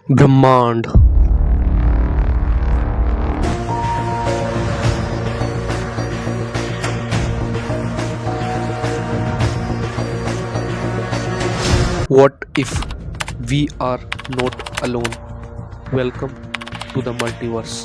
ब्रह्मांड। What if we are not alone? Welcome to the multiverse.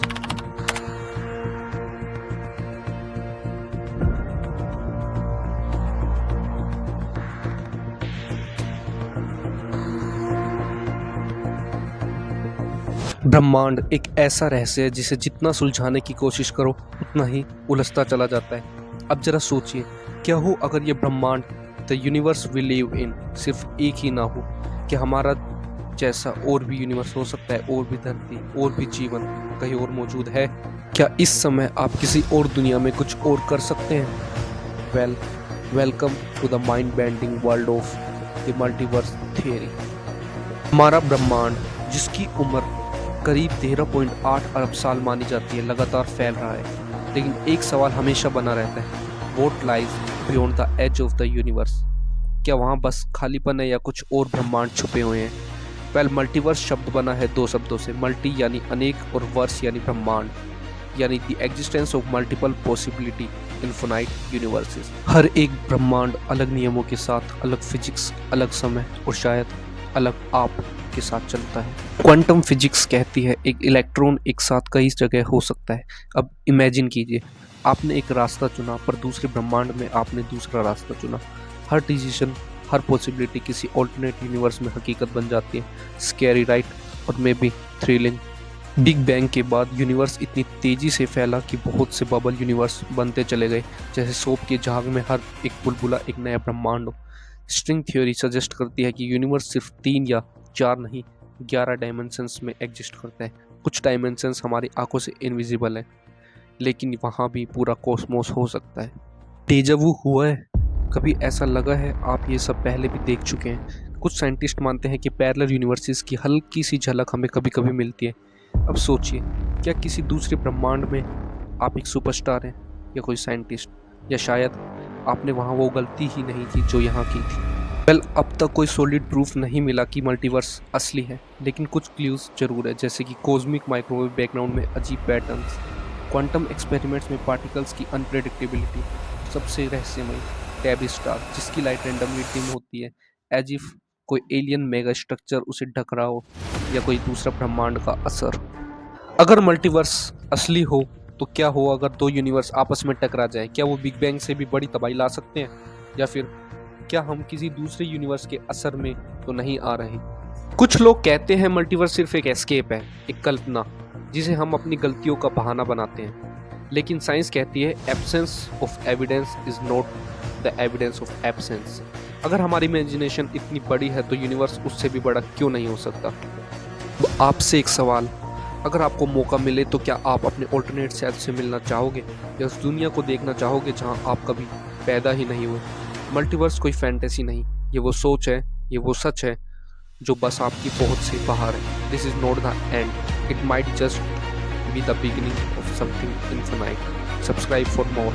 ब्रह्मांड एक ऐसा रहस्य है जिसे जितना सुलझाने की कोशिश करो उतना ही उलझता चला जाता है। अब जरा सोचिए, क्या हो अगर ये ब्रह्मांड the universe we live in सिर्फ एक ही ना हो, कि हमारा जैसा और भी यूनिवर्स हो सकता है, और भी धरती, और भी जीवन कहीं और मौजूद है। क्या इस समय आप किसी और दुनिया में कुछ और कर सकते हैं? Welcome to the mind bending world of the multiverse theory. हमारा ब्रह्मांड, जिसकी उम्र करीब 13.8 अरब साल मानी जाती है, लगातार फैल रहा है। लेकिन एक सवाल हमेशा बना रहता है, what lies beyond the edge of the universe? क्या वहाँ बस खालीपन है या कुछ और ब्रह्मांड छुपे हुए हैं? मल्टीवर्स शब्द बना है दो शब्दों से, मल्टी यानी अनेक और वर्स यानी ब्रह्मांड, यानी the existence of multiple possibility infinite universes. हर एक ब्रह्मांड अलग नियमों के साथ, अलग फिजिक्स, अलग समय और शायद अलग आप के साथ चलता है। क्वांटम फिजिक्स कहती है एक इलेक्ट्रॉन एक साथ कई जगह हो सकता है। अब इमेजिन कीजिए, आपने एक रास्ता चुना पर दूसरे ब्रह्मांड में आपने दूसरा रास्ता चुना। हर डिसीजन, हर पॉसिबिलिटी किसी ऑल्टरनेट यूनिवर्स में हकीकत बन जाती है। स्कैरी राइट, और may be thrilling. Big bang के बाद यूनिवर्स इतनी तेजी से फैला कि बहुत से बबल यूनिवर्स बनते चले गए, जैसे सोप के झाग में हर एक बुलबुला एक नया ब्रह्मांड हो। स्ट्रिंग थ्योरी सजेस्ट करती है कि यूनिवर्स सिर्फ 3 या 4 नहीं, 11 डायमेंशंस में एग्जिस्ट करता है। कुछ डायमेंशंस हमारी आंखों से इनविजिबल है, लेकिन वहाँ भी पूरा कॉस्मोस हो सकता है। डेजावू हुआ है? कभी ऐसा लगा है आप ये सब पहले भी देख चुके हैं? कुछ साइंटिस्ट मानते हैं कि पैरेलल यूनिवर्सेस की हल्की सी झलक हमें कभी कभी मिलती है। अब सोचिए, क्या किसी दूसरे ब्रह्मांड में आप एक सुपरस्टार हैं, या कोई साइंटिस्ट, या शायद आपने वहाँ वो गलती ही नहीं की जो यहाँ की थी। अब तक कोई सॉलिड प्रूफ नहीं मिला कि मल्टीवर्स असली है, लेकिन कुछ क्लूज जरूर है, जैसे कि कॉस्मिक माइक्रोवेव बैकग्राउंड में अजीब पैटर्न्स, क्वांटम एक्सपेरिमेंट्स में पार्टिकल्स की अनप्रेडिक्टेबिलिटी, सबसे रहस्यमय टैबी स्टार जिसकी लाइट रैंडमली डिम होती है, एज इफ कोई एलियन मेगा स्ट्रक्चर उसे ढक रहा हो, या कोई दूसरा ब्रह्मांड का असर। अगर मल्टीवर्स असली हो तो क्या हो अगर दो यूनिवर्स आपस में टकरा जाए? क्या वो बिग बैंग से भी बड़ी तबाही ला सकते हैं, या फिर क्या हम किसी दूसरे यूनिवर्स के असर में तो नहीं आ रहे? कुछ लोग कहते हैं मल्टीवर्स सिर्फ एक एस्केप है, एक कल्पना जिसे हम अपनी गलतियों का बहाना बनाते हैं। लेकिन साइंस कहती है absence of evidence is not the evidence of absence. अगर हमारी इमेजिनेशन इतनी बड़ी है तो यूनिवर्स उससे भी बड़ा क्यों नहीं हो सकता? तो आपसे एक सवाल, अगर आपको मौका मिले तो क्या आप अपने ऑल्टरनेट सेल्फ से मिलना चाहोगे, या उस दुनिया को देखना चाहोगे जहां आप कभी पैदा ही नहीं हुए? मल्टीवर्स कोई फैंटेसी नहीं, ये वो सोच है, ये वो सच है जो बस आपकी पहुंच से बाहर है। This is not the end, it might just be the beginning of something infinite. Subscribe for more.